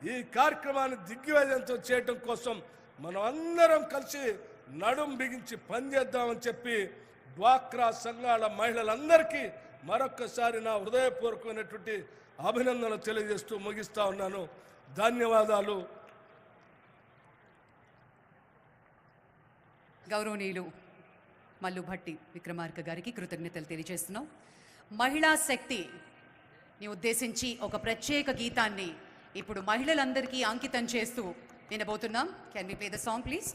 ఈ కార్యక్రమాన్ని దిగ్విజయంతో చేయడం కోసం మనం అందరం కలిసి నడుం బిగించి పనిచేద్దామని చెప్పి డ్వాక్రా సంఘాల మహిళలందరికీ మరొక్కసారి నా హృదయపూర్వకమైనటువంటి అభినందనలు తెలియజేస్తూ ముగిస్తా ఉన్నాను. ధన్యవాదాలు. గౌరవనీయులు మల్లు భట్టి విక్రమార్క గారికి కృతజ్ఞతలు తెలియజేస్తున్నాం. మహిళా శక్తిని ఉద్దేశించి ఒక ప్రత్యేక గీతాన్ని ఇప్పుడు మహిళలందరికీ అంకితం చేస్తూ వినబోతున్నాం. Can we play the song please?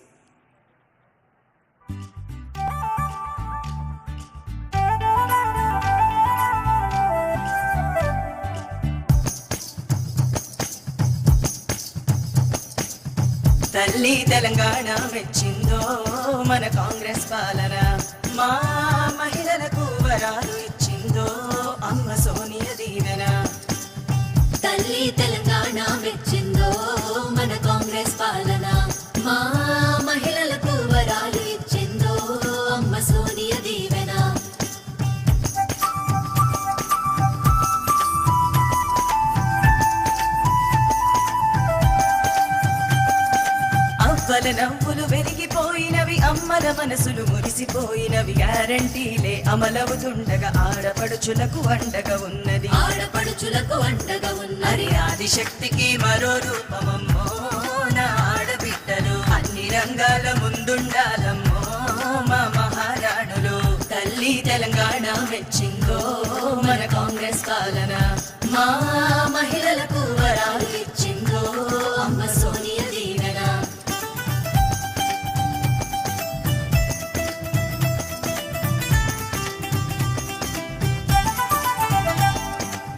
తల్లి తెలంగాణ మెచ్చిందో మన కాంగ్రెస్ పాలన, మా మహిళలకు వరాలు ఇచ్చిందో అమ్మ సోనియా దీవెన. తల్లి తెలంగాణ మెచ్చిందో మన కాంగ్రెస్ పాలన, మా మహిళలకు వరాలు ఇచ్చిందో అమ్మ సోనియా దీవెన. అవ్వల నవ్వులు వెలిగిపోయినవి, అమ్మల మనసులు మురిసిపోయినవి, గ్యారంటీలే అమలవుతుండగా ఆడపడుచులకు అండగా ఉన్నది, ఆడపడుచులకు అండగా ఉన్నది. ఆదిశక్తికి మరో రూపమమ్మో నా ఆడబిడ్డలు, అన్ని రంగాల ముందుండాలమ్మో మా మహారాణులు. తల్లి తెలంగాణ మెచ్చిందో మన కాంగ్రెస్ పాలన, మా మహిళలకు వరాలు ఇచ్చిందో అమ్మ సోనియా దీవెన.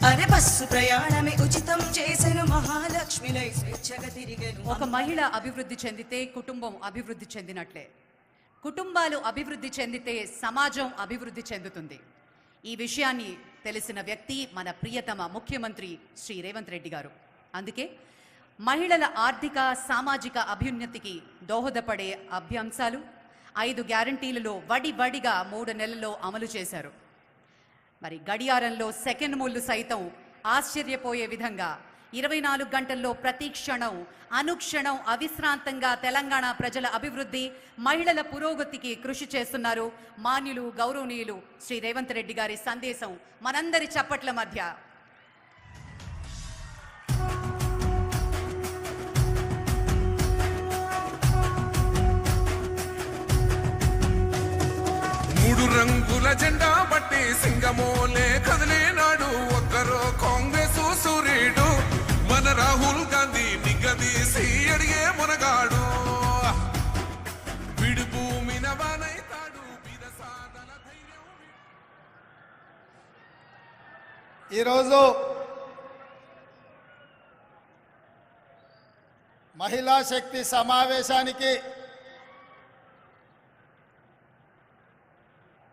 అరే బస్సు ప్రయాణమే ఉచితం చేసెను, మహాలక్ష్మిలై స్వేచ్ఛగా తిరిగెను. ఒక మహిళ అభివృద్ధి చెందితే కుటుంబం అభివృద్ధి చెందినట్లే. కుటుంబాలు అభివృద్ధి చెందితే సమాజం అభివృద్ధి చెందుతుంది. ఈ విషయాన్ని తెలిసిన వ్యక్తి మన ప్రియతమ ముఖ్యమంత్రి శ్రీ రేవంత్ రెడ్డి గారు. అందుకే మహిళల ఆర్థిక సామాజిక అభ్యున్నతికి దోహదపడే అభ్యంశాలు 5 గ్యారంటీలలో వడిగా 3 నెలల్లో అమలు చేశారు. మరి గడియారంలో సెకండ్ ముళ్ళు సైతం ఆశ్చర్యపోయే విధంగా 24 గంటల్లో ప్రతి క్షణం అనుక్షణం అవిశ్రాంతంగా తెలంగాణ ప్రజల అభివృద్ధి, మహిళల పురోగతికి కృషి చేస్తున్నారు మాన్యులు గౌరవనీయులు శ్రీ రేవంత్ రెడ్డి గారి సందేశం మనందరి చప్పట్ల మధ్య. మూడు రంగుల జెండా బట్టి సింగమోలే కదిలేనాడు ఒక్కరో కాంగ్రెస్ సూర్యుడు, మన రాహుల్ గాంధీ నిగదీసి అడిగే మునగాడు, విడు భూమిన వానైతాడు వీరసాదన ధైర్యం. ఈరోజు మహిళా శక్తి సమావేశానికి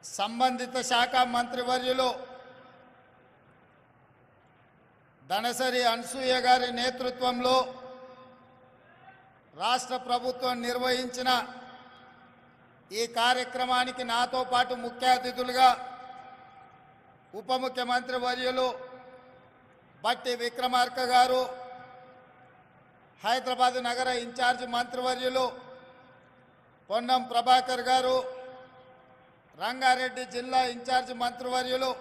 సంబంధిత శాఖ మంత్రివర్యులు ధనసరి అనసూయ గారి నేతృత్వంలో రాష్ట్ర ప్రభుత్వం నిర్వహించిన ఈ కార్యక్రమానికి నాతో పాటు ముఖ్య అతిథులుగా ఉప ముఖ్యమంత్రి వర్యులు భట్టి విక్రమార్క గారు, హైదరాబాద్ నగర ఇన్ఛార్జ్ మంత్రివర్యులు పొన్నం ప్రభాకర్ గారు, రంగారెడ్డి జిల్లా ఇన్ఛార్జ్ మంత్రివర్యులు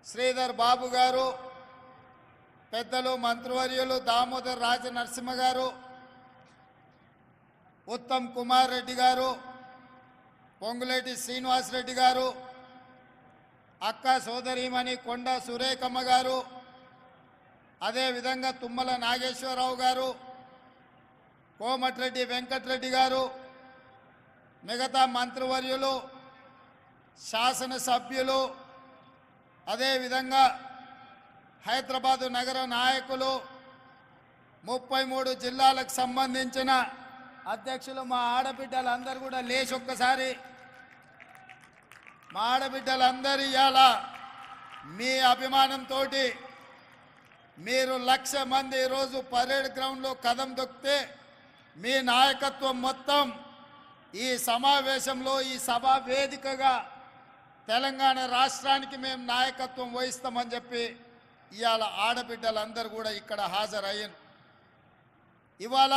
శ్రీధర్ బాబు గారు, పెద్దలు మంత్రివర్యులు దామోదర్ రాజ నరసింహ గారు, ఉత్తమ్ కుమార్ రెడ్డి గారు, పొంగులేటి శ్రీనివాసరెడ్డి గారు, అక్క సోదరీమణి కొండ సురేఖమ్మ గారు, అదేవిధంగా తుమ్మల నాగేశ్వరరావు గారు, కోమటిరెడ్డి వెంకటరెడ్డి గారు, మిగతా మంత్రివర్యులు, శాసనసభ్యులు, అదేవిధంగా హైదరాబాదు నగర నాయకులు, 33 జిల్లాలకు సంబంధించిన అధ్యక్షులు, మా ఆడబిడ్డలందరూ కూడా లేచి ఒక్కసారి మా ఆడబిడ్డలందరూ ఇవాళ మీ అభిమానంతో మీరు 1,00,000 మంది ఈరోజు పరేడ్ గ్రౌండ్లో కదం దొక్కితే మీ నాయకత్వం మొత్తం ఈ సమావేశంలో ఈ సభా వేదికగా తెలంగాణ రాష్ట్రానికి మేము నాయకత్వం వహిస్తామని చెప్పి ఇవాళ ఆడబిడ్డలందరూ కూడా ఇక్కడ హాజరయ్యారు. ఇవాళ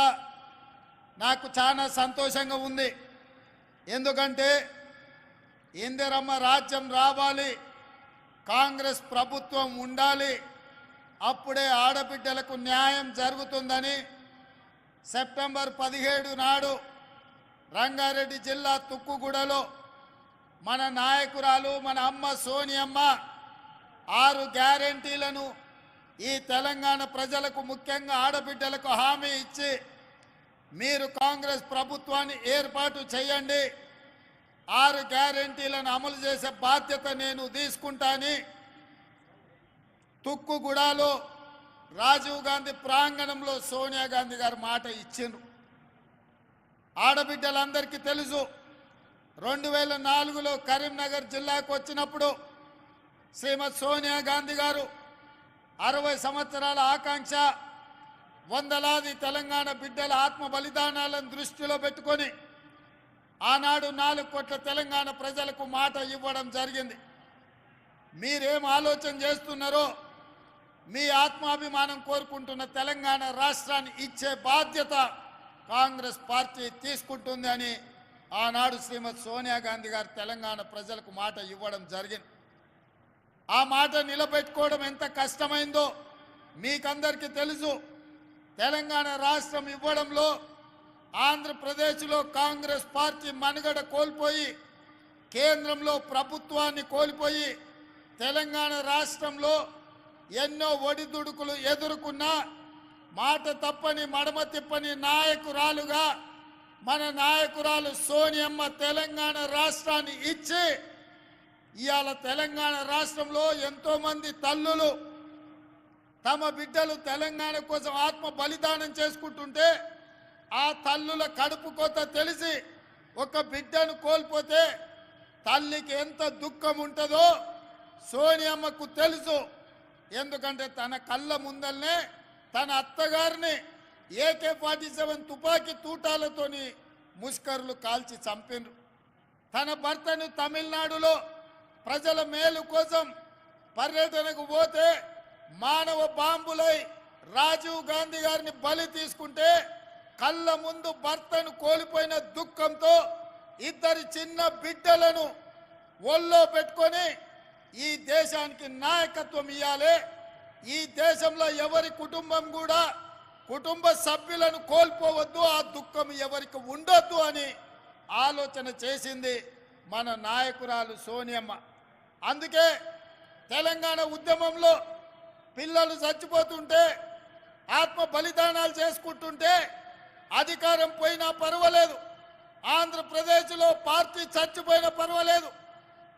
నాకు చాలా సంతోషంగా ఉంది. ఎందుకంటే ఇందిరమ్మ రాజ్యం రావాలి, కాంగ్రెస్ ప్రభుత్వం ఉండాలి, అప్పుడే ఆడబిడ్డలకు న్యాయం జరుగుతుందని సెప్టెంబర్ 17 నాడు రంగారెడ్డి జిల్లా తుక్కుగూడలో మన నాయకురాలు మన అమ్మ సోనియమ్మ 6 గ్యారెంటీలను ఈ తెలంగాణ ప్రజలకు ముఖ్యంగా ఆడబిడ్డలకు హామీ ఇచ్చి మీరు కాంగ్రెస్ ప్రభుత్వాన్ని ఏర్పాటు చేయండి, 6 గ్యారెంటీలను అమలు చేసే బాధ్యత నేను తీసుకుంటాని తుక్కుగూడలో రాజీవ్ గాంధీ ప్రాంగణంలో సోనియా గాంధీ గారు మాట ఇచ్చిండ్రు. ఆడబిడ్డలందరికీ తెలుసు, 2004లో కరీంనగర్ జిల్లాకు వచ్చినప్పుడు శ్రీమతి సోనియా గాంధీ గారు 60 సంవత్సరాల ఆకాంక్ష, వందలాది తెలంగాణ బిడ్డల ఆత్మ బలిదానాలను దృష్టిలో పెట్టుకొని ఆనాడు 4 కోట్ల తెలంగాణ ప్రజలకు మాట ఇవ్వడం జరిగింది. మీరేం ఆలోచన చేస్తున్నారో మీ ఆత్మాభిమానం కోరుకుంటున్న తెలంగాణ రాష్ట్రాన్ని ఇచ్చే బాధ్యత కాంగ్రెస్ పార్టీ తీసుకుంటుంది అని ఆనాడు శ్రీమతి సోనియా గాంధీ గారు తెలంగాణ ప్రజలకు మాట ఇవ్వడం జరిగింది. ఆ మాట నిలబెట్టుకోవడం ఎంత కష్టమైందో మీకందరికీ తెలుసు. తెలంగాణ రాష్ట్రం ఇవ్వడంలో ఆంధ్రప్రదేశ్లో కాంగ్రెస్ పార్టీ మనుగడ కోల్పోయి కేంద్రంలో ప్రభుత్వాన్ని కోల్పోయి తెలంగాణ రాష్ట్రంలో ఎన్నో ఒడిదుడుకులు ఎదుర్కొన్నా మాట తప్పని మడమ తిప్పని నాయకురాలుగా మన నాయకురాలు సోనియమ్మ తెలంగాణ రాష్ట్రాన్ని ఇచ్చి ఇవాళ తెలంగాణ రాష్ట్రంలో ఎంతోమంది తల్లులు తమ బిడ్డలు తెలంగాణ కోసం ఆత్మ బలిదానం చేసుకుంటుంటే ఆ తల్లుల కడుపు కోత తెలిసి ఒక బిడ్డను కోల్పోతే తల్లికి ఎంత దుఃఖం ఉంటుందో సోనియమ్మకు తెలుసు. ఎందుకంటే తన కళ్ళ ముందల్నే తన అత్తగారిని AK-47 తుపాకీ తూటాలతోని ముష్కరులు కాల్చి చంపినరు. తన భర్తను తమిళనాడులో ప్రజల మేలు కోసం పర్యటనకు పోతే మానవ బాంబులై రాజీవ్ గాంధీ గారిని బలి తీసుకుంటే కళ్ళ ముందు భర్తను కోల్పోయిన దుఃఖంతో 2 చిన్న బిడ్డలను ఒళ్ళో పెట్టుకొని ఈ దేశానికి నాయకత్వం ఇవ్వాలి, ఈ దేశంలో ఎవరి కుటుంబం కూడా కుటుంబ సభ్యులను కోల్పోవద్దు, ఆ దుఃఖం ఎవరికి ఉండొద్దు అని ఆలోచన చేసింది మన నాయకురాలు సోనియమ్మ. అందుకే తెలంగాణ ఉద్యమంలో పిల్లలు చచ్చిపోతుంటే ఆత్మ బలిదానాలు చేసుకుంటుంటే అధికారం పోయినా పర్వాలేదు, ఆంధ్రప్రదేశ్లో పార్టీ చచ్చిపోయినా పర్వాలేదు,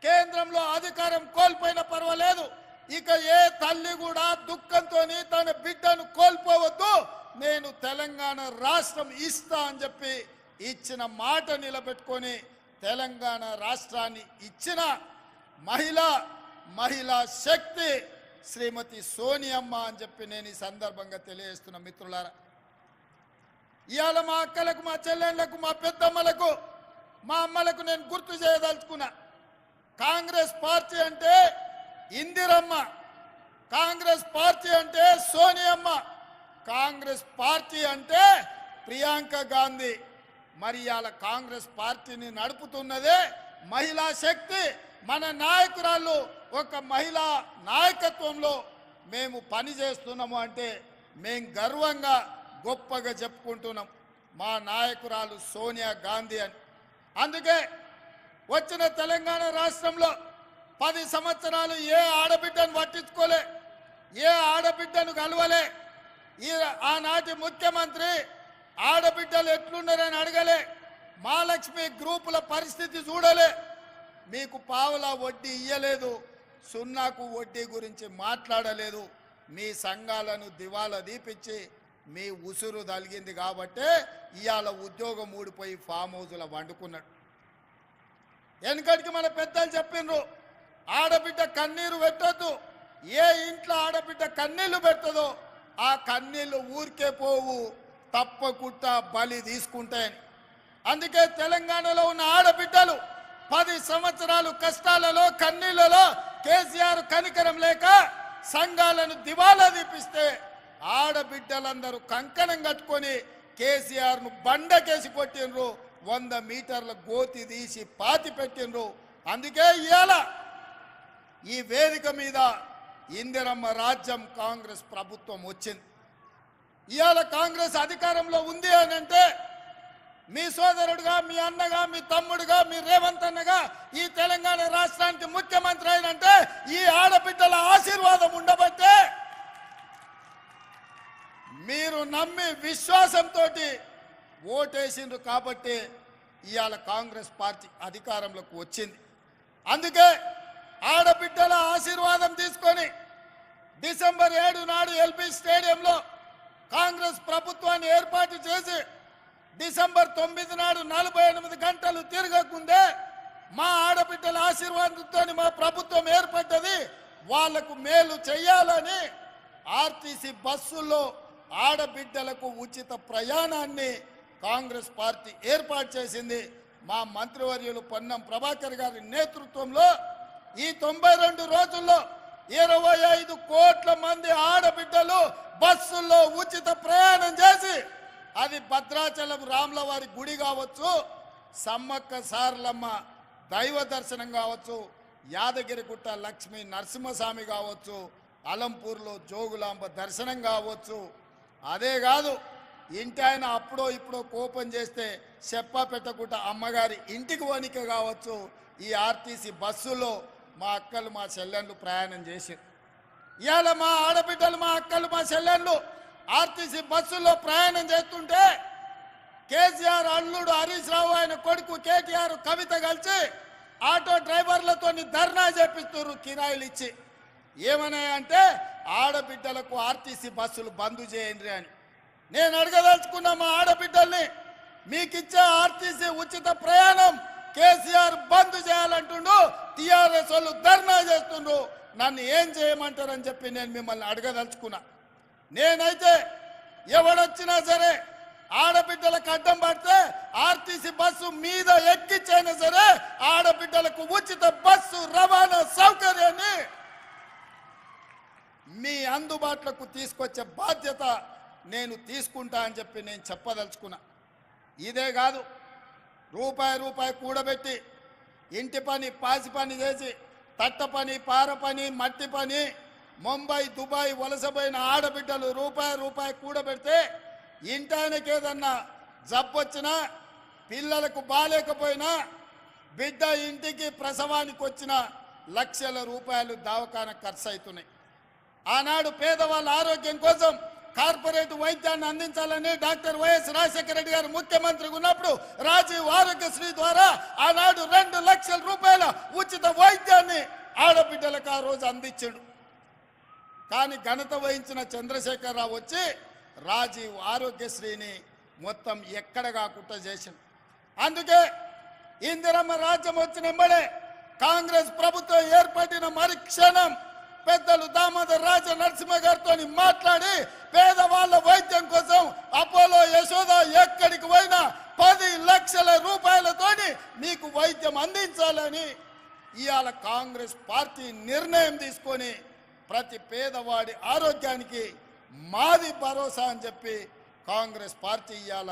కేంద్రంలో అధికారం కోల్పోయినా పర్వాలేదు, ఇక ఏ తల్లి కూడా దుఃఖంతో తన బిడ్డను కోల్పోవద్దు, నేను తెలంగాణ రాష్ట్రం ఇస్తా అని చెప్పి ఇచ్చిన మాట నిలబెట్టుకొని తెలంగాణ రాష్ట్రాన్ని ఇచ్చిన మహిళా శక్తి శ్రీమతి సోనియమ్మ అని చెప్పి నేను ఈ సందర్భంగా తెలియజేస్తున్న మిత్రులారా. ఇవాళ మా అక్కలకు, మా చెల్లెళ్లకు, మా పెద్దమ్మలకు, మా అమ్మలకు నేను గుర్తు చేయదలుచుకున్నా, కాంగ్రెస్ పార్టీ అంటే ఇందిరమ్మ, కాంగ్రెస్ పార్టీ అంటే సోనియమ్మ, కాంగ్రెస్ పార్టీ అంటే ప్రియాంక గాంధీ. మరి ఇవాళ కాంగ్రెస్ పార్టీని నడుపుతున్నదే మహిళా శక్తి. మన నాయకురాలు ఒక మహిళా నాయకత్వంలో మేము పని చేస్తున్నాము అంటే మేము గర్వంగా గొప్పగా చెప్పుకుంటున్నాం మా నాయకురాలు సోనియా గాంధీ అని. అందుకే వచ్చిన తెలంగాణ రాష్ట్రంలో 10 సంవత్సరాలు ఏ ఆడబిడ్డను పట్టించుకోలే, ఏ ఆడబిడ్డను కలవలే. ఆనాటి ముఖ్యమంత్రి ఆడబిడ్డలు ఎట్లున్నారని అడగలే, మహాలక్ష్మి గ్రూపుల పరిస్థితి చూడలే, మీకు పావలా వడ్డీ ఇయ్యలేదు, సున్నాకు వడ్డీ గురించి మాట్లాడలేదు, మీ సంఘాలను దివాలా దీపించి మీ ఉసురు తలిగింది కాబట్టే ఇవాళ ఉద్యోగం ఊడిపోయి ఫామ్ హౌస్లో వండుకున్నాడు. వెనకటికి మన పెద్దలు చెప్పిండ్రు, ఆడబిడ్డ కన్నీరు పెట్టొద్దు, ఏ ఇంట్లో ఆడబిడ్డ కన్నీళ్లు పెడుతుందో ఆ కన్నీళ్లు ఊరికే పోవు, తప్పకుండా బలి తీసుకుంటాయని. అందుకే తెలంగాణలో ఉన్న ఆడబిడ్డలు 10 సంవత్సరాలు కష్టాలలో కన్నీళ్లలో కేసీఆర్ కనికరం లేక సంఘాలను దివాలా దీపిస్తే ఆడబిడ్డలందరూ కంకణం కట్టుకొని కేసీఆర్ను బండకేసి కొట్టిండ్రు, 100 మీటర్ల గోతి తీసి పాతి పెట్టిండ్రు. అందుకే ఇవాళ ఈ వేదిక మీద ఇందిరమ్మ రాజ్యం కాంగ్రెస్ ప్రభుత్వం వచ్చింది. ఇవాళ కాంగ్రెస్ అధికారంలో ఉంది అని అంటే మీ సోదరుడుగా, మీ అన్నగా, మీ తమ్ముడుగా, మీ రేవంత్ అన్నగా ఈ తెలంగాణ రాష్ట్రానికి ముఖ్యమంత్రి అయినంటే ఈ ఆడబిడ్డల ఆశీర్వాదం ఉండబట్టే, మీరు నమ్మి విశ్వాసంతో ఓటేసిండ్రు కాబట్టి ఇవాళ కాంగ్రెస్ పార్టీ అధికారంలోకి వచ్చింది. అందుకే ఆడబిడ్డల ఆశీర్వాదం తీసుకొని డిసెంబర్ 7 నాడు ఎల్బీ స్టేడియంలో కాంగ్రెస్ ప్రభుత్వాన్ని ఏర్పాటు చేసి డిసెంబర్ 9 నాడు 48 గంటలు తిరగకుందే మా ఆడబిడ్డల ఆశీర్వాదంతో మా ప్రభుత్వం ఏర్పడ్డది. వాళ్లకు మేలు చేయాలని ఆర్టీసీ బస్సుల్లో ఆడబిడ్డలకు ఉచిత ప్రయాణాన్ని కాంగ్రెస్ పార్టీ ఏర్పాటు చేసింది. మా మంత్రివర్యులు పొన్నం ప్రభాకర్ గారి నేతృత్వంలో ఈ 92 రోజుల్లో 25 కోట్ల మంది ఆడబిడ్డలు బస్సుల్లో ఉచిత ప్రయాణం చేసి, అది భద్రాచలం రాములవారి గుడి కావచ్చు, సమ్మక్క సారలమ్మ దైవ దర్శనం కావచ్చు, యాదగిరిగుట్ట లక్ష్మీ నరసింహస్వామి కావచ్చు, అలంపూర్లో జోగులాంబ దర్శనం కావచ్చు. అదే కాదు, ఇంటి ఆయన అప్పుడో ఇప్పుడో కోపం చేస్తే చెప్పా పెట్టకుండా అమ్మగారి ఇంటికి వణిక కావచ్చు. ఈ ఆర్టీసీ బస్సులో మా అక్కలు మా చెల్లెళ్ళు ప్రయాణం చేశారు. ఇవాళ మా ఆడబిడ్డలు, మా అక్కలు, మా చెల్లెళ్ళు ఆర్టీసీ బస్సులో ప్రయాణం చేస్తుంటే కేసీఆర్ అల్లుడు హరీష్ రావు, ఆయన కొడుకు కేటీఆర్, కవిత కలిసి ఆటో డ్రైవర్లతో ధర్నా చేపిస్తున్నారు కిరాయిలు ఇచ్చి. ఏమన్నాయంటే ఆడబిడ్డలకు ఆర్టీసీ బస్సులు బంద్ చేయండి అని. నేను అడగదలుచుకున్న మా ఆడబిడ్డల్ని, మీకు ఇచ్చే ఆర్టీసీ ఉచిత ప్రయాణం కేసీఆర్ బంద్ చేయాలంటుండు, టీఆర్ఎస్ వాళ్ళు ధర్నా చేస్తుండ్రు, నన్ను ఏం చేయమంటారని చెప్పి నేను మిమ్మల్ని అడగదలుచుకున్నా. నేనైతే ఎవడొచ్చినా సరే ఆడబిడ్డలకు అడ్డం పడితే ఆర్టీసీ బస్సు మీద ఎక్కించైనా సరే ఆడబిడ్డలకు ఉచిత బస్సు రవాణా సౌకర్యాన్ని మీ అందుబాటులోకి తీసుకొచ్చే బాధ్యత నేను తీసుకుంటా అని చెప్పి నేను చెప్పదలుచుకున్నా. ఇదే కాదు, రూపాయి కూడబెట్టి ఇంటి పని, పాసి పని చేసి, తట్ట పని, పార పని, మట్టి పని, ముంబై, దుబాయ్ వలసపోయిన ఆడబిడ్డలు రూపాయి కూడబెడితే ఇంటానికి ఏదన్నా జబ్బొచ్చినా, పిల్లలకు బాలేకపోయినా, బిడ్డ ఇంటికి ప్రసవానికి వచ్చిన లక్షల రూపాయలు దవాఖాన ఖర్చు అవుతున్నాయి. ఆనాడు పేదవాళ్ళ ఆరోగ్యం కోసం కార్పొరేట్ వైద్యాన్ని అందించాలని డాక్టర్ వైఎస్ రాజశేఖర రెడ్డి గారు ముఖ్యమంత్రిగా ఉన్నప్పుడు రాజీవ్ ఆరోగ్యశ్రీ ద్వారా ఆనాడు 2 లక్షల రూపాయల ఉచిత వైద్యాన్ని ఆడబిడ్డలకు ఆ రోజు అందించాడు. కానీ ఘనత వహించిన చంద్రశేఖరరావు వచ్చి రాజీవ్ ఆరోగ్యశ్రీని మొత్తం ఎక్కడ కాకుండా చేసింది. అందుకే ఇందిరమ్మ రాజ్యం వచ్చిన వెంబడే కాంగ్రెస్ ప్రభుత్వం ఏర్పడిన మరుక్షణం పెద్దలు దామోదర్ రాజ నరసింహ గారితో మాట్లాడి పేదవాళ్ళ వైద్యం కోసం అపోలో, యశోద ఎక్కడికి పోయినా 10 లక్షల రూపాయలతోని మీకు వైద్యం అందించాలని ఇవాళ కాంగ్రెస్ పార్టీ నిర్ణయం తీసుకొని ప్రతి పేదవాడి ఆరోగ్యానికి మాది భరోసా అని చెప్పి కాంగ్రెస్ పార్టీ ఇవాళ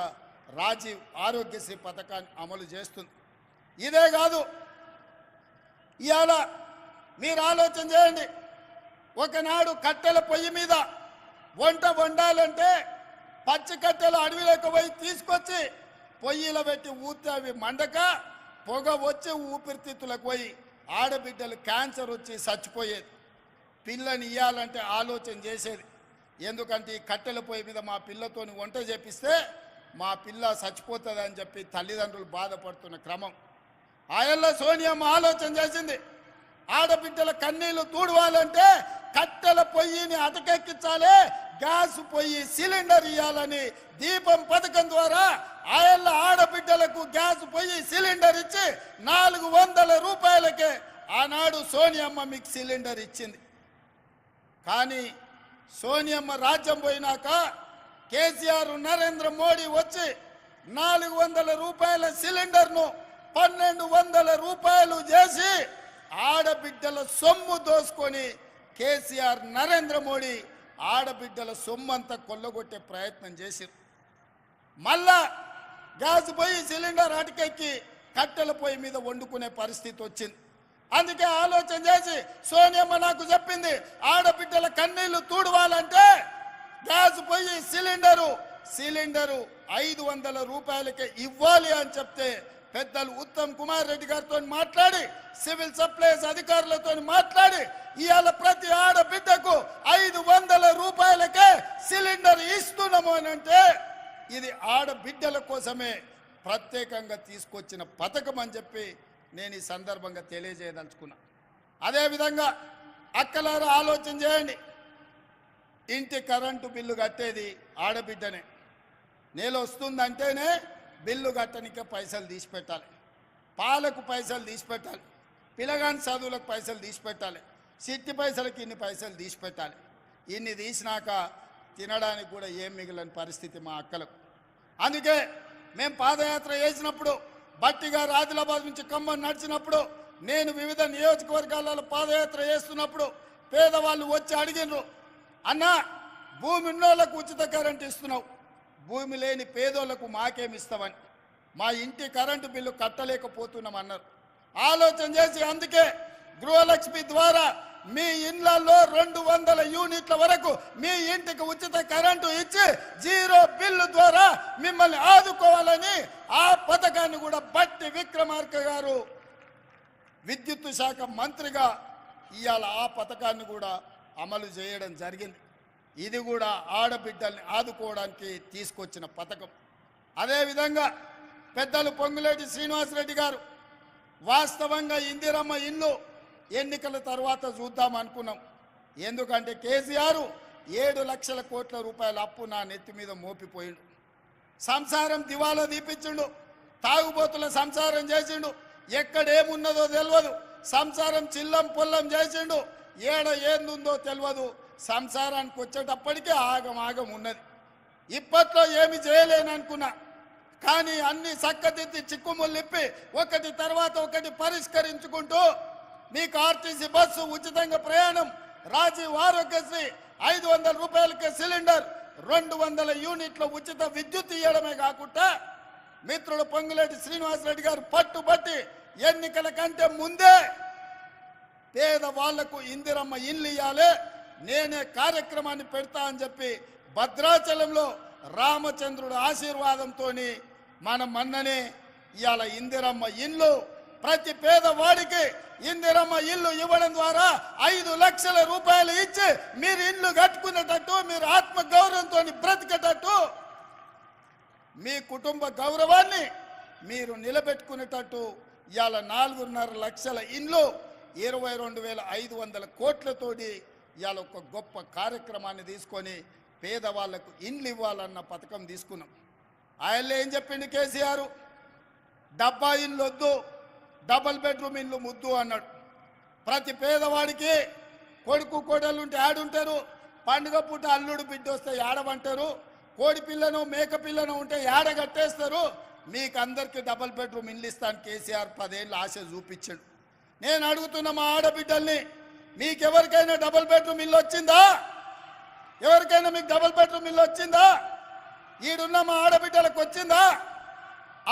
రాజీవ్ ఆరోగ్యశ్రీ పథకాన్ని అమలు చేస్తుంది. ఇదే కాదు, ఇవాళ మీరు ఆలోచన చేయండి, ఒకనాడు కట్టెల పొయ్యి మీద వంట వండాలంటే పచ్చి కట్టెలు అడవిలోకి పోయి తీసుకొచ్చి పొయ్యిలో పెట్టి ఊతే అవి మండక పొగ వచ్చి ఊపిరితిత్తులకు పోయి ఆడబిడ్డలు క్యాన్సర్ వచ్చి చచ్చిపోయేది. పిల్లని ఇవ్వాలంటే ఆలోచన చేసేది, ఎందుకంటే ఈ కట్టెల పొయ్యి మీద మా పిల్లతోని వంట చేపిస్తే మా పిల్ల చచ్చిపోతుంది అని చెప్పి తల్లిదండ్రులు బాధపడుతున్న క్రమం. ఆయల్లో సోనియమ్మ ఆలోచన చేసింది, ఆడబిడ్డల కన్నీళ్లు తూడవాలంటే కట్టెల పొయ్యిని అటకెక్కించాలి, గ్యాస్ పొయ్యి సిలిండర్ ఇవ్వాలని దీపం పథకం ద్వారా ఆయల్ల ఆడబిడ్డలకు గ్యాస్ పొయ్యి సిలిండర్ ఇచ్చి 400 రూపాయలకే ఆనాడు సోనియమ్మ మీకు సిలిండర్ ఇచ్చింది. కానీ సోనియమ్మ రాజ్యం పోయినాక కేసీఆర్, నరేంద్ర మోడీ వచ్చి 400 రూపాయల సిలిండర్ను 1200 రూపాయలు చేసి ఆడబిడ్డల సొమ్ము దోసుకొని కేసీఆర్, నరేంద్ర మోడీ ఆడబిడ్డల సొమ్ము అంతా కొల్లగొట్టే ప్రయత్నం చేశారు. మళ్ళా గ్యాస్ పొయ్యి సిలిండర్ అటుకెక్కి కట్టెల పొయ్యి మీద వండుకునే పరిస్థితి వచ్చింది. అందుకే ఆలోచన చేసి సోనియమ్మ నాకు చెప్పింది, ఆడబిడ్డల కన్నీళ్లు తూడవాలంటే గ్యాస్ పొయ్యి సిలిండరు 500 రూపాయలకే ఇవ్వాలి అని చెప్తే పెద్దలు ఉత్తమ్ కుమార్ రెడ్డి గారితో మాట్లాడి సివిల్ సప్లైస్ అధికారులతో మాట్లాడి ఇవాళ ప్రతి ఆడబిడ్డకు 500 రూపాయలకే సిలిండర్ ఇస్తున్నాము అని అంటే ఇది ఆడబిడ్డల కోసమే ప్రత్యేకంగా తీసుకొచ్చిన పథకం అని చెప్పి నేను ఈ సందర్భంగా తెలియజేయదలుచుకున్నా. అదేవిధంగా అక్కలారా ఆలోచన చేయండి, ఇంటి కరెంటు బిల్లు కట్టేది ఆడబిడ్డనే. నెల వస్తుందంటేనే బిల్లు కట్టనికే పైసలు తీసి పెట్టాలి, పాలకు పైసలు తీసి పెట్టాలి, పిల్లగాని చదువులకు పైసలు తీసి పెట్టాలి, సిట్టి పైసలకి ఇన్ని పైసలు తీసి పెట్టాలి. ఇన్ని తీసినాక తినడానికి కూడా ఏం మిగిలిన పరిస్థితి మా అక్కలకు. అందుకే మేము పాదయాత్ర చేసినప్పుడు బట్టిగా ఆదిలాబాద్ నుంచి ఖమ్మం నడిచినప్పుడు నేను వివిధ నియోజకవర్గాలలో పాదయాత్ర చేస్తున్నప్పుడు పేదవాళ్ళు వచ్చి అడిగినారు, అన్నా భూమి ఉన్నోళ్ళకు ఉచిత కరెంట్ ఇస్తున్నావు, భూమి లేని పేదోళ్లకు మాకేమిస్తామని. మా ఇంటి కరెంటు బిల్లు కట్టలేకపోతున్నాం అన్నారు. ఆలోచన చేసి అందుకే గృహలక్ష్మి ద్వారా మీ ఇళ్లలో 200 యూనిట్ల వరకు మీ ఇంటికి ఉచిత కరెంటు ఇచ్చి 0 బిల్లు ద్వారా మిమ్మల్ని ఆదుకోవాలని ఆ పథకాన్ని కూడా బట్టి విక్రమార్క గారు విద్యుత్ శాఖ మంత్రిగా ఇవాళ ఆ పథకాన్ని కూడా అమలు చేయడం జరిగింది. ఇది కూడా ఆడబిడ్డల్ని ఆదుకోవడానికి తీసుకొచ్చిన పథకం. అదేవిధంగా పెద్దలు పొంగులేటి శ్రీనివాసరెడ్డి గారు వాస్తవంగా ఇందిరమ్మ ఇల్లు ఎన్నికల తర్వాత చూద్దాం అనుకున్నాం. ఎందుకంటే కేసీఆర్ 7 లక్షల కోట్ల రూపాయల అప్పు నా నెత్తి మీద మోపిపోయిండు. సంసారం దివాలా తీపించిండు, తాగుబోతుల సంసారం చేసిండు, ఎక్కడేమున్నదో తెలియదు, సంసారం చిల్లం పొల్లం చేసిండు, ఏందుందో తెలియదు. సంసారానికి వచ్చేటప్పటికే ఆగం ఉన్నది. ఇప్పట్లో ఏమి చేయలేననుకున్నా, కానీ అన్ని చక్కదిద్ది చిక్కుముళ్ళిప్పి ఒకటి తర్వాత ఒకటి పరిష్కరించుకుంటూ మీకు ఆర్టీసీ బస్సు ఉచితంగా ప్రయాణం, రాజీవ్ ఆరోగ్యశ్రీ 500 రూపాయలకే సిలిండర్, 200 యూనిట్ల ఉచిత విద్యుత్ ఇవ్వడమే కాకుండా మిత్రుడు పొంగులేటి శ్రీనివాసరెడ్డి గారు పట్టుబట్టి ఎన్నికల కంటే ముందే పేదవాళ్లకు ఇందిరమ్మ ఇల్లు ఇవ్వాలి, నేనే కార్యక్రమాన్ని పెడతా అని చెప్పి భద్రాచలంలో రామచంద్రుడు ఆశీర్వాదంతో మనం మన్ననే ఇవాళ ఇందిరమ్మ ఇల్లు ప్రతి పేదవాడికి ఇందిరమ్మ ఇల్లు ఇవ్వడం ద్వారా 5 లక్షల రూపాయలు ఇచ్చి మీరు ఇల్లు కట్టుకునేటట్టు, మీరు ఆత్మ గౌరవంతో బ్రతికేటట్టు, మీ కుటుంబ గౌరవాన్ని మీరు నిలబెట్టుకునేటట్టు ఇవాళ 4.5 లక్షల ఇల్లు 22,500 కోట్లతోటి ఇవాళ ఒక గొప్ప కార్యక్రమాన్ని తీసుకొని పేదవాళ్లకు ఇండ్లు ఇవ్వాలన్న పథకం తీసుకున్నాం. ఆయన ఏం చెప్పిండు కేసీఆర్, డబ్బా ఇల్లు వద్దు, డబల్ బెడ్రూమ్ ఇల్లు ముద్దు అన్నాడు. ప్రతి పేదవాడికి కొడుకు కోడలు ఉంటే ఆడుంటారు, పండుగ పూట అల్లుడు బిడ్డ వస్తే ఆడమంటారు, కోడి పిల్లను మేక పిల్లను ఉంటే ఏడ కట్టేస్తారు, మీకు అందరికీ డబల్ బెడ్రూమ్ ఇల్లు ఇస్తాను కేసీఆర్ 10 ఏళ్ళు ఆశ చూపించాడు. నేను అడుగుతున్న మా ఆడబిడ్డల్ని, మీకెవరికైనా డబల్ బెడ్రూమ్ ఇల్లు వచ్చిందా? ఎవరికైనా మీకు డబల్ బెడ్రూమ్ ఇల్లు వచ్చిందా? ఈడున్న మా ఆడబిడ్డలకు వచ్చిందా?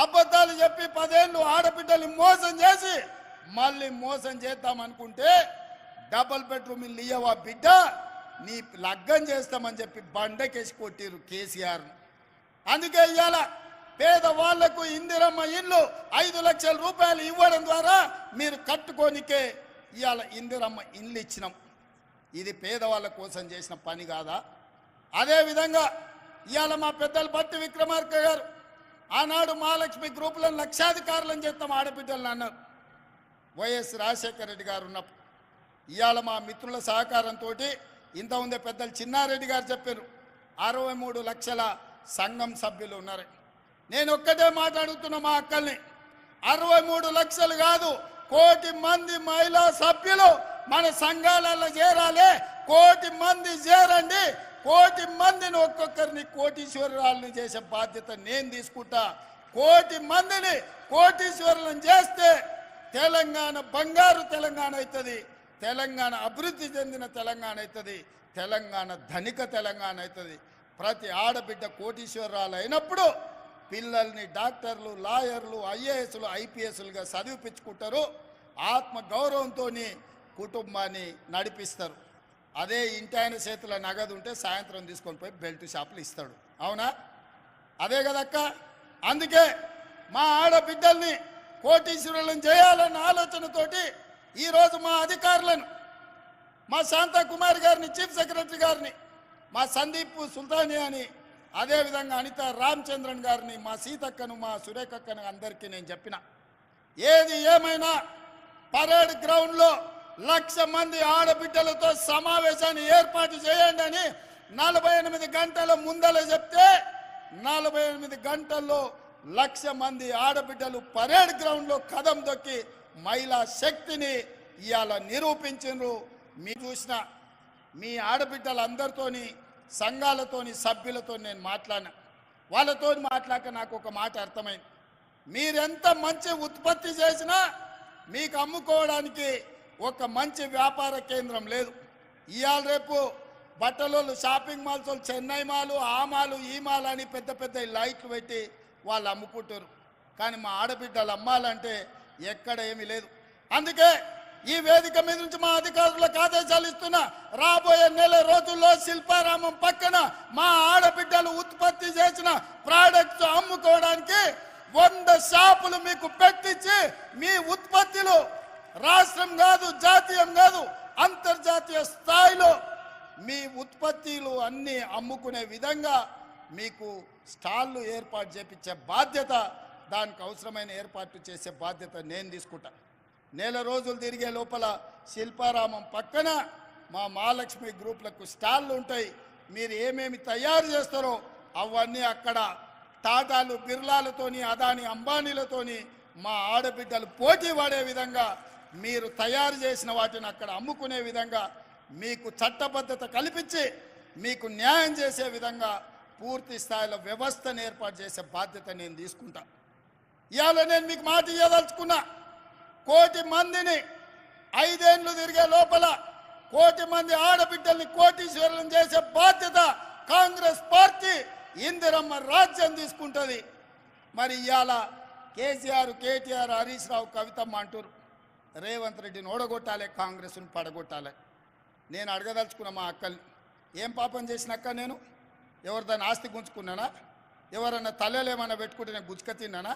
అబద్ధాలు చెప్పి 10 ఏళ్ళు ఆడబిడ్డల్ని మోసం చేసి మళ్ళీ మోసం చేద్దాం అనుకుంటే డబల్ బెడ్రూమ్ ఇల్లు ఇయ్యవా బిడ్డ, నీ లగ్గం చేస్తామని చెప్పి బండకేసి కొట్టిరు కేసీఆర్. అందుకే ఇవాళ పేదవాళ్లకు ఇందిరమ్మ ఇల్లు 5 లక్షల రూపాయలు ఇవ్వడం ద్వారా మీరు కట్టుకోనికే ఇవాళ ఇందిరమ్మ ఇల్లు ఇచ్చినాం. ఇది పేదవాళ్ళ కోసం చేసిన పని కాదా? అదేవిధంగా ఇవాళ మా పెద్దలు బట్టి విక్రమార్క గారు ఆనాడు మహాలక్ష్మి గ్రూపులను లక్షాధికారులను చేస్తాం ఆడబిడ్డలను అన్నారు. వైఎస్ రాజశేఖర రెడ్డి గారు ఉన్నప్పుడు ఇవాళ మా మిత్రుల సహకారంతో ఇంత ఉందే పెద్దలు చిన్నారెడ్డి గారు చెప్పారు 63 లక్షల సంఘం సభ్యులు ఉన్నారు. నేను ఒక్కటే మాట్లాడుతున్నా మా అక్కల్ని, 63 లక్షలు కాదు, 1 కోటి మంది మహిళా సభ్యులు మన సంఘాలలో చేరాలి. 1 కోటి మంది చేరండి, 1 కోటి మందిని ఒక్కొక్కరిని కోటీశ్వరురాలను చేసే బాధ్యత నేను తీసుకుంటా. 1 కోటి మందిని కోటీశ్వరులను చేస్తే తెలంగాణ బంగారు తెలంగాణ అవుతుంది, తెలంగాణ అభివృద్ధి చెందిన తెలంగాణ అవుతుంది, తెలంగాణ ధనిక తెలంగాణ అవుతుంది. ప్రతి ఆడబిడ్డ కోటీశ్వరాలు అయినప్పుడు పిల్లల్ని డాక్టర్లు, లాయర్లు, ఐఏఎస్లు, ఐపీఎస్లుగా చదివిపించుకుంటారు. ఆత్మ గౌరవంతో కుటుంబాన్ని నడిపిస్తారు. అదే ఇంటి ఆయన చేతిలో నగదు ఉంటే సాయంత్రం తీసుకొని పోయి బెల్ట్ షాపులు ఇస్తాడు. అవునా? అదే కదక్క. అందుకే మా ఆడబిడ్డల్ని కోటీశ్వరులను చేయాలన్న ఆలోచనతోటి ఈరోజు మా అధికారులను, మా శాంతాకుమారి గారిని, చీఫ్ సెక్రటరీ గారిని, మా సందీప్ సుల్తానియాని, అదేవిధంగా అనిత రామచంద్రన్ గారిని, మా సీతక్కను, మా సురేఖక్కను అందరికీ నేను చెప్పిన, ఏది ఏమైనా పరేడ్ గ్రౌండ్లో 1,00,000 మంది ఆడబిడ్డలతో సమావేశాన్ని ఏర్పాటు చేయండి అని 48 గంటల ముందల చెప్తే 48 గంటల్లో 1,00,000 మంది ఆడబిడ్డలు పరేడ్ గ్రౌండ్లో కదం దొక్కి మహిళా శక్తిని ఇవాళ నిరూపించారు. మీరు చూసిన మీ ఆడబిడ్డలందరితోని, సంఘాలతోని, సభ్యులతో నేను మాట్లాడినా. వాళ్ళతో మాట్లాడక నాకు ఒక మాట అర్థమైంది. మీరెంత మంచి ఉత్పత్తి చేసినా మీకు అమ్ముకోవడానికి ఒక మంచి వ్యాపార కేంద్రం లేదు. ఇవాళ రేపు బట్టలోళ్ళు, షాపింగ్ మాల్స్ వాళ్ళు చెన్నై మాలు, ఆ మాలు, ఈ మాల్ అని పెద్ద పెద్ద లైట్లు పెట్టి వాళ్ళు అమ్ముకుంటారు. కానీ మా ఆడబిడ్డలు అమ్మాలంటే ఎక్కడ ఏమీ లేదు. అందుకే ఈ వేదిక మీద నుంచి మా అధికారులకు ఆదేశాలు ఇస్తున్నా, రాబోయే నెల రోజుల్లో శిల్పారామం పక్కన మా ఆడబిడ్డలు ఉత్పత్తి చేసిన ప్రోడక్ట్స్ అమ్ముకోవడానికి 100 షాపులు మీకు పెట్టించి మీ ఉత్పత్తులు రాష్ట్రం కాదు, జాతీయం కాదు, అంతర్జాతీయ స్థాయిలో మీ ఉత్పత్తులు అన్నీ అమ్ముకునే విధంగా మీకు స్టాళ్ళు ఏర్పాటు చేపించే బాధ్యత, దానికి అవసరమైన ఏర్పాటు చేసే బాధ్యత నేను తీసుకుంటా. నెల రోజులు తిరిగే లోపల శిల్పారామం పక్కన మా మహాలక్ష్మి గ్రూప్లకు స్టాళ్ళు ఉంటాయి. మీరు ఏమేమి తయారు చేస్తారో అవన్నీ అక్కడ టాటాలు, బిర్లాలతోని, అదాని, అంబానీలతోని మా ఆడబిడ్డలు పోటీ పడే విధంగా మీరు తయారు చేసిన వాటిని అక్కడ అమ్ముకునే విధంగా మీకు చట్టబద్ధత కల్పించి మీకు న్యాయం చేసే విధంగా పూర్తి స్థాయిలో వ్యవస్థను ఏర్పాటు చేసే బాధ్యత నేను తీసుకుంటా. ఇవాళ నేను మీకు మాట ఇవ్వదలుచుకున్నా, 1,00,000 మందిని 5 ఏళ్ళు తిరిగే లోపల 1,00,000 మంది ఆడబిడ్డల్ని కోటీశ్వరులను చేసే బాధ్యత కాంగ్రెస్ పార్టీ ఇందిరమ్మ రాజ్యం తీసుకుంటుంది. మరి ఇవాళ కేసీఆర్, కేటీఆర్, హరీష్ రావు, కవితమ్మ అంటారు రేవంత్ రెడ్డిని ఓడగొట్టాలి, కాంగ్రెస్ను పడగొట్టాలి. నేను అడగదలుచుకున్న మా అక్కల్ని, ఏం పాపం చేసినాక నేను ఎవరిదాన్ని ఆస్తి గుంజుకున్నానా? ఎవరన్నా తల్లలు ఏమన్నా పెట్టుకుంటే నేను గుజ్జుక తిన్నానా?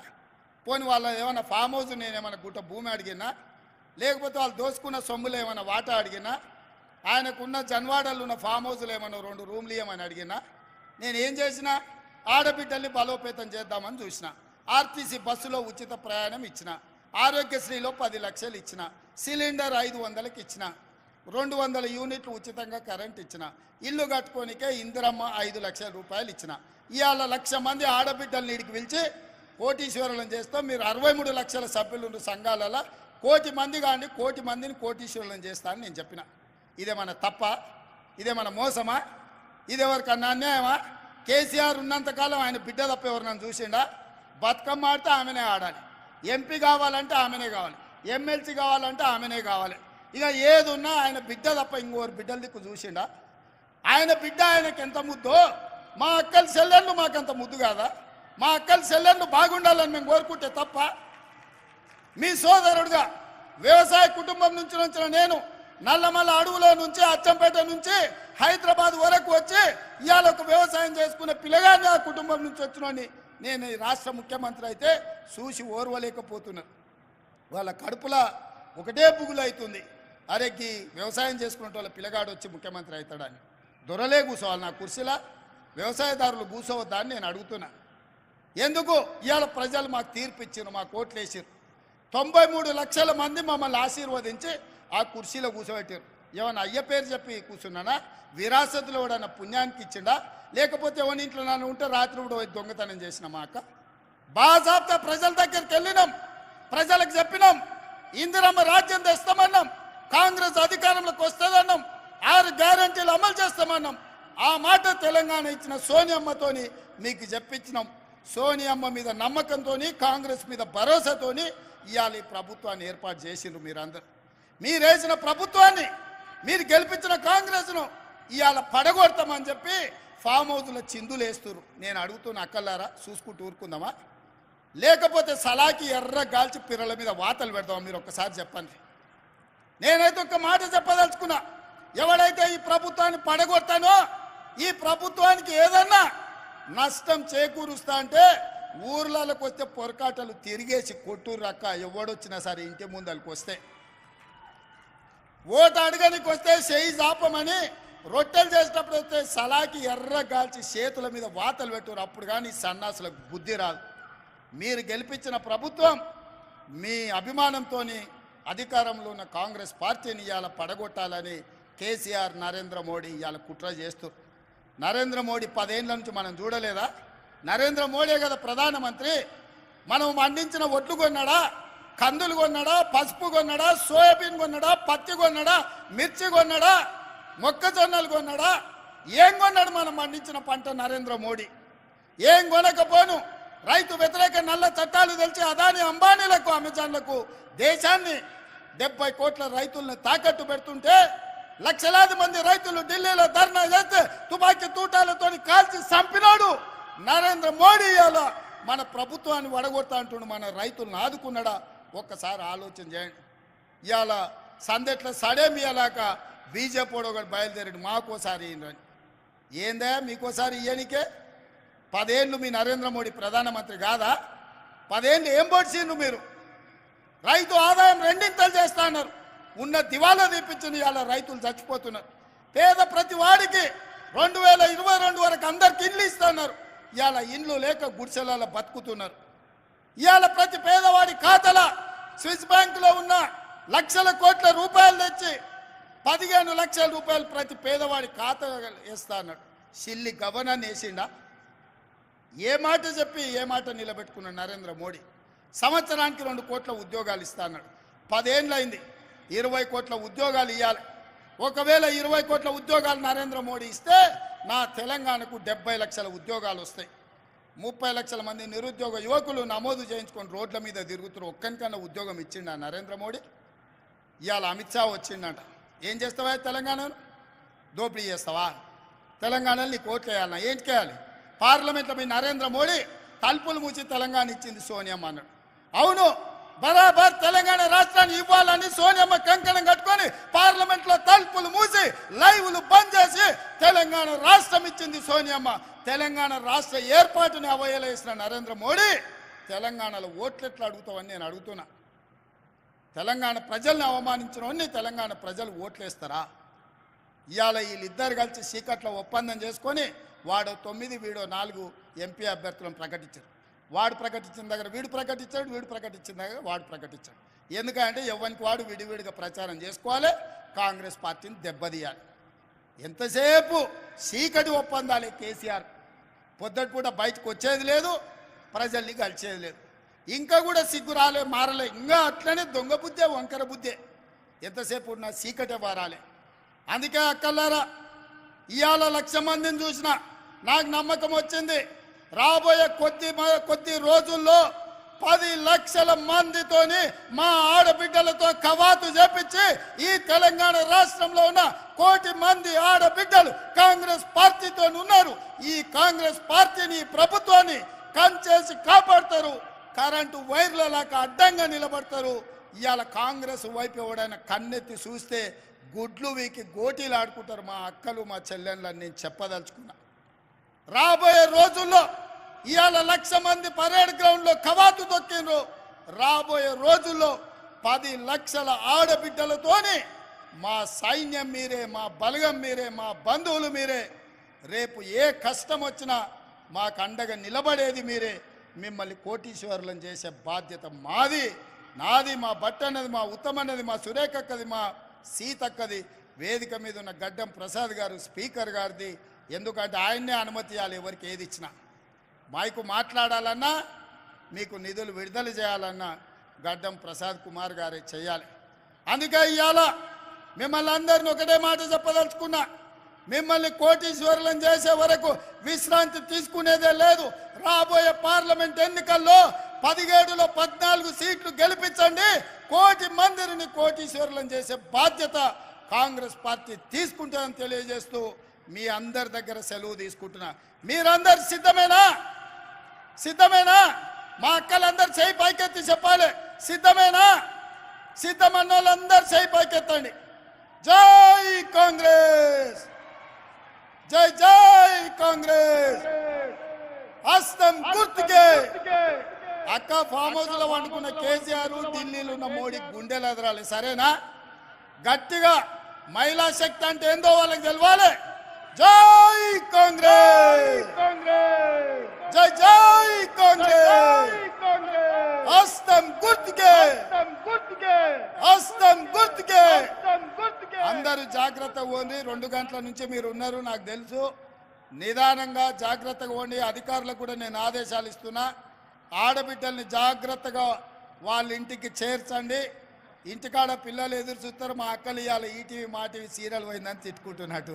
పోని వాళ్ళ ఏమన్నా ఫామ్ హౌస్ నేనేమన్నా గుట్ట భూమి అడిగినా? లేకపోతే వాళ్ళు దోసుకున్న సొమ్ములు ఏమన్నా వాటా అడిగినా? ఆయనకున్న జన్వాడలు ఉన్న ఫామ్ హౌస్లు ఏమన్నా 2 రూమ్లు ఏమని అడిగినా? నేనేం చేసినా? ఆడబిడ్డల్ని బలోపేతం చేద్దామని చూసిన. ఆర్టీసీ బస్సులో ఉచిత ప్రయాణం ఇచ్చిన, ఆరోగ్యశ్రీలో 10 లక్షలు ఇచ్చిన, సిలిండర్ 500కి ఇచ్చిన, 200 యూనిట్లు ఉచితంగా కరెంట్ ఇచ్చిన, ఇల్లు కట్టుకోనికే ఇందిరమ్మ 5 లక్షల రూపాయలు ఇచ్చిన. ఇవాళ 1,00,000 మంది ఆడబిడ్డల్ని ఇడికి పిలిచి కోటీశ్వరులను చేస్తాం, మీరు 63 లక్షల సభ్యులు సంఘాలలో 1,00,000 మంది కానీ 1,00,000 మందిని కోటీశ్వరులను చేస్తా అని నేను చెప్పిన. ఇదేమన్నా తప్ప? ఇదేమన్నా మోసమా? ఇదెవరికన్నా అన్యాయమా? కేసీఆర్ ఉన్నంతకాలం ఆయన బిడ్డ తప్ప ఎవరినన్ను చూసిండా? బతుకమ్మ ఆడితే ఆమెనే ఆడాలి, ఎంపీ కావాలంటే ఆమెనే కావాలి, ఎమ్మెల్సీ కావాలంటే ఆమెనే కావాలి. ఇక ఏది ఉన్నా ఆయన బిడ్డ తప్ప ఇంకోరు బిడ్డల దిక్కు చూసిండా? ఆయన బిడ్డ ఆయనకి ఎంత ముద్దో, మా అక్కల చెల్లెళ్ళు మాకంత ముద్దు కాదా? మా అక్కల చెల్లెళ్ళు బాగుండాలని మేము కోరుకుంటే తప్ప? మీ సోదరుడుగా వ్యవసాయ కుటుంబం నుంచి వచ్చిన నేను నల్లమల్ల అడవులో నుంచి, అచ్చంపేట నుంచి హైదరాబాద్ వరకు వచ్చి ఇవాళ ఒక వ్యవసాయం చేసుకునే పిల్లగానే ఆ కుటుంబం నుంచి వచ్చినోని నేను ఈ రాష్ట్ర ముఖ్యమంత్రి అయితే చూసి ఓర్వలేకపోతున్నాను. వాళ్ళ కడుపులో ఒకటే బుగులు అవుతుంది, అరెక్కి వ్యవసాయం చేసుకునే వాళ్ళ పిల్లగాడు వచ్చి ముఖ్యమంత్రి అవుతాడని. దొరలే కూర్చోవాలి నా కుర్చీలా, వ్యవసాయదారులు కూర్చోవద్దా అని నేను అడుగుతున్నా. ఎందుకు? ఇవాళ ప్రజలు మాకు తీర్పు ఇచ్చారు, మాకు ఓట్లు వేసారు. 93 లక్షల మంది మమ్మల్ని ఆశీర్వదించి ఆ కుర్చీలో కూర్చోబెట్టారు. ఏమన్నా అయ్య పేరు చెప్పి కూర్చున్నానా? విరాసతులు ఎవడన్నా పుణ్యానికి ఇచ్చిండా? లేకపోతే ఎవరి ఇంట్లో నన్ను ఉంటే రాత్రి కూడా దొంగతనం చేసిన మా అక్క? బాజాబ్తా ప్రజల దగ్గరికి వెళ్ళినాం, ప్రజలకు చెప్పినాం, ఇందిరమ్మ రాజ్యం తెస్తామన్నాం, కాంగ్రెస్ అధికారంలోకి వస్తుందన్నాం, 6 గ్యారంటీలు అమలు చేస్తామన్నాం. ఆ మాట తెలంగాణ ఇచ్చిన సోనియమ్మతోని మీకు చెప్పించినాం. సోనియమ్మ మీద నమ్మకంతోని, కాంగ్రెస్ మీద భరోసాతోని ఇవాళ ఈ ప్రభుత్వాన్ని ఏర్పాటు చేసిండ్రు. మీరందరూ మీరు వేసిన ప్రభుత్వాన్ని, మీరు గెలిపించిన కాంగ్రెస్ను ఇవాళ పడగొడతామని చెప్పి ఫామ్ హౌస్లో చిందులు వేస్తున్నారు. నేను అడుగుతున్న అక్కలారా, చూసుకుంటూ ఊరుకుందామా, లేకపోతే సలాకి ఎర్ర గాల్చి పిర్రల మీద వాతలు పెడదామా? మీరు ఒక్కసారి చెప్పండి. నేనైతే ఒక మాట చెప్పదలుచుకున్నా, ఎవడైతే ఈ ప్రభుత్వాన్ని పడగొడతానో, ఈ ప్రభుత్వానికి ఏదన్నా నష్టం చేకూరుస్తా అంటే ఊర్లలోకి వస్తే పొరకాటలు తిరిగేసి కొట్టూరు రక్క ఎవడొచ్చినా సరే ఇంటి ముందరికి వస్తే, ఓటు అడగనికి వస్తే చేయి జాపమని రొట్టెలు చేసేటప్పుడు వస్తే సలాకి ఎర్ర గాల్చి చేతుల మీద వాతలు పెట్టురు. అప్పుడు కానీ సన్నాసులకు బుద్ధి రాదు. మీరు గెలిపించిన ప్రభుత్వం మీ అభిమానంతో అధికారంలో ఉన్న కాంగ్రెస్ పార్టీని ఇవాళ పడగొట్టాలని కేసీఆర్ నరేంద్ర మోడీ ఇవాళ కుట్ర చేస్తూ, నరేంద్ర మోడీ 10 ఏళ్ళ నుంచి మనం చూడలేదా? నరేంద్ర మోడీ కదా ప్రధానమంత్రి. మనం పండించిన ఒడ్లు కొన్నాడా, కందులు కొన్నాడా, పసుపు కొన్నాడా, సోయాబీన్ కొన్నాడా, పత్తి కొన్నాడా, మిర్చి కొన్నాడా, మొక్కజొన్నలు కొన్నాడా? ఏం కొన్నాడు మనం పండించిన పంట నరేంద్ర మోడీ? ఏం కొనకపోను రైతు వ్యతిరేక నల్ల చట్టాలు తెలిసి అదాని అంబానీలకు అమెజాన్లకు దేశాన్ని 70 కోట్ల రైతులను తాకట్టు పెడుతుంటే లక్షలాది మంది రైతులు ఢిల్లీలో ధర్నా చేస్తే తుపాకీ తూటాలతో కాల్చి చంపినాడు నరేంద్ర మోడీ. ఇవాళ మన ప్రభుత్వాన్ని వడగొడతా అంటుండు, మన రైతులను ఆదుకున్నాడా? ఒక్కసారి ఆలోచన చేయండి. ఇవాళ సందెట్ల సడేమియలాక బీజేపీ ఒకటి బయలుదేరాడు, మాకోసారి ఇయ్యండి. ఏందా మీకోసారి ఇయ్యనికే? 10 ఏళ్ళు మీ నరేంద్ర మోడీ ప్రధానమంత్రి కాదా? 10 ఏళ్ళు ఏం పొడిచిండ్రు మీరు? రైతు ఆదాయం 2 చేస్తా అన్నారు, ఉన్న దివాలా తీపించిన ఇవాళ రైతులు చచ్చిపోతున్నారు. పేద ప్రతి వాడికి 2022 వరకు అందరికి ఇండ్లు ఇస్తున్నారు. ఇవాళ ఇండ్లు లేక గుడిసెలలో బతుకుతున్నారు. ఇవాళ ప్రతి పేదవాడి ఖాతాల స్విస్ బ్యాంకులో ఉన్న లక్షల కోట్ల రూపాయలు తెచ్చి 15 లక్షల రూపాయలు ప్రతి పేదవాడి ఖాతా వేస్తా అన్నాడు. Silly governor వేసిండా? ఏ మాట చెప్పి ఏ మాట నిలబెట్టుకున్నాడు నరేంద్ర మోడీ? సంవత్సరానికి 2 కోట్ల ఉద్యోగాలు ఇస్తా అన్నాడు. 10 ఏళ్ళు అయింది, 20 కోట్ల ఉద్యోగాలు ఇవ్వాలి. ఒకవేళ 20 కోట్ల ఉద్యోగాలు నరేంద్ర మోడీ ఇస్తే నా తెలంగాణకు 70 లక్షల ఉద్యోగాలు వస్తాయి. 30 లక్షల మంది నిరుద్యోగ యువకులు నమోదు చేయించుకొని రోడ్ల మీద తిరుగుతున్నారు. ఒక్కనికన్నా ఉద్యోగం ఇచ్చిండా నరేంద్ర మోడీ? ఇవాళ అమిత్ షా వచ్చిండంట. ఏం చేస్తావా తెలంగాణను? దోపిడీ చేస్తావా? తెలంగాణలో నీకు ఓట్లు వేయాలన్నా ఏంటి చేయాలి? పార్లమెంట్లో మీ నరేంద్ర మోడీ తలుపులు మూసి తెలంగాణ ఇచ్చింది సోనియమ్మ అన్నాడు. అవును, బరాబర్ తెలంగాణ రాష్ట్రాన్ని ఇవ్వాలని సోనియమ్మ కంకణం కట్టుకొని పార్లమెంట్లో తలుపులు మూసి లైవ్లు బంద్ చేసి తెలంగాణ రాష్ట్రం ఇచ్చింది సోనియమ్మ. తెలంగాణ రాష్ట్ర ఏర్పాటుని అవహేళించిన నరేంద్ర మోడీ తెలంగాణలో ఓట్లు ఎట్లా అడుగుతావని నేను అడుగుతున్నా. తెలంగాణ ప్రజల్ని అవమానించిన తెలంగాణ ప్రజలు ఓట్లేస్తారా? ఇవాళ వీళ్ళిద్దరు కలిసి చీకట్లో ఒప్పందం చేసుకొని వాడు 9 వీడో 4 ఎంపీ అభ్యర్థులను ప్రకటించారు. వాడు ప్రకటించిన దగ్గర వీడు ప్రకటించాడు, వీడు ప్రకటించిన దగ్గర వాడు ప్రకటించాడు. ఎందుకంటే ఎవరికి వాడు విడివిడిగా ప్రచారం చేసుకోవాలి, కాంగ్రెస్ పార్టీని దెబ్బతీయాలి. ఎంతసేపు చీకటి ఒప్పందాలే కేసీఆర్. పొద్దుటి పూట బయటకు వచ్చేది లేదు, ప్రజల్ని కలిసేది లేదు. ఇంకా కూడా సిగ్గు రాలే, మారలే, ఇంకా అట్లనే దొంగ బుద్ధే, వంకర బుద్ధే. ఎంతసేపు ఉన్న చీకటే వారాలే. అందుకే అక్కలారా, ఇవాళ 1,00,000 మందిని చూసిన నాకు నమ్మకం వచ్చింది. రాబోయే కొద్ది రోజుల్లో 10 లక్షల మందితోని మా ఆడబిడ్డలతో కవాతు చేపించి ఈ తెలంగాణ రాష్ట్రంలో ఉన్న 1 కోటి మంది ఆడబిడ్డలు కాంగ్రెస్ పార్టీతో ఉన్నారు. ఈ కాంగ్రెస్ పార్టీని, ప్రభుత్వాన్ని కంచేసి కాపాడతారు. కరెంటు వైర్ల లాగా అడ్డంగా నిలబడతారు. ఇవాళ కాంగ్రెస్ వైపు ఎవడైనా కన్నెత్తి చూస్తే గుడ్లు వీకి గోటీలు ఆడుకుంటారు మా అక్కలు, మా చెల్లెళ్ళని నేను చెప్పదలుచుకున్నా. రాబోయే రోజుల్లో ఇవాళ 1,00,000 మంది పరేడ్ గ్రౌండ్లో కవాతు తొక్కిండ్రు. రాబోయే రోజుల్లో 10 లక్షల ఆడబిడ్డలతోని మా సైన్యం మీరే, మా బలగం మీరే, మా బంధువులు మీరే. రేపు ఏ కష్టం వచ్చినా మాకు అండగా నిలబడేది మీరే. మిమ్మల్ని కోటీశ్వరులను చేసే బాధ్యత మాది, నాది. మా బట్టన్నది, మా ఉత్తమన్నది, మా సురేఖక్కది, మా సీతక్కది. వేదిక మీద ఉన్న గడ్డం ప్రసాద్ గారు స్పీకర్ గారిది. ఎందుకంటే ఆయన్నే అనుమతి ఇవ్వాలి ఎవరికి ఏది ఇచ్చినా. మైకు మాట్లాడాలన్నా, మీకు నిధులు విడుదల చేయాలన్నా గడ్డం ప్రసాద్ కుమార్ గారే చేయాలి. అందుకే ఇవాళ మిమ్మల్ని అందరిని ఒకటే మాట చెప్పదలుచుకున్నా, మిమ్మల్ని కోటీశ్వరులను చేసే వరకు విశ్రాంతి తీసుకునేదే లేదు. రాబోయే పార్లమెంట్ ఎన్నికల్లో 17లో 14 సీట్లు గెలిపించండి. 1 కోటి మందిని కోటీశ్వరులను చేసే బాధ్యత కాంగ్రెస్ పార్టీ తీసుకుంటుందని తెలియజేస్తూ మీ అందరి దగ్గర సెలవు తీసుకుంటున్నా. మీరందరు సిద్ధమేనా? సిద్ధమేనా? మా అక్కలందరూ చేయి పైకెత్తి చెప్పాలి. సిద్ధమేనా? సిద్ధమన్న వాళ్ళందరూ చేయి పైకెత్తండి. జై కాంగ్రెస్, జై జై కాంగ్రెస్. హస్తం గుర్తుకే. అక్క ఫామ్ హౌస్ లో వండుకున్న కేసీఆర్, ఢిల్లీలో ఉన్న మోడీ గుండెలు ఎదరాలి. సరేనా? గట్టిగా మహిళా శక్తి అంటే ఏందో వాళ్ళకి తెలవాలి. జై కాంగ్రెస్, జై జై కాంగ్రెస్. హస్తం గుర్తుకే, హస్తం గుర్తుకే. అందరూ జాగ్రత్తగా పోండి. 2 గంటల నుంచి మీరు ఉన్నారు నాకు తెలుసు. నిదానంగా జాగ్రత్తగా పోండి. అధికారులకు కూడా నేను ఆదేశాలు ఇస్తున్నా. ఆడబిడ్డల్ని జాగ్రత్తగా వాళ్ళ ఇంటికి చేర్చండి. ఇంటికాడ పిల్లలు ఎదురు చూస్తారు. మా అక్కలు ఇవ్వాలి ఈటీవీ మా టీవీ సీరియల్ పోయిందని తిట్టుకుంటున్నట్టు.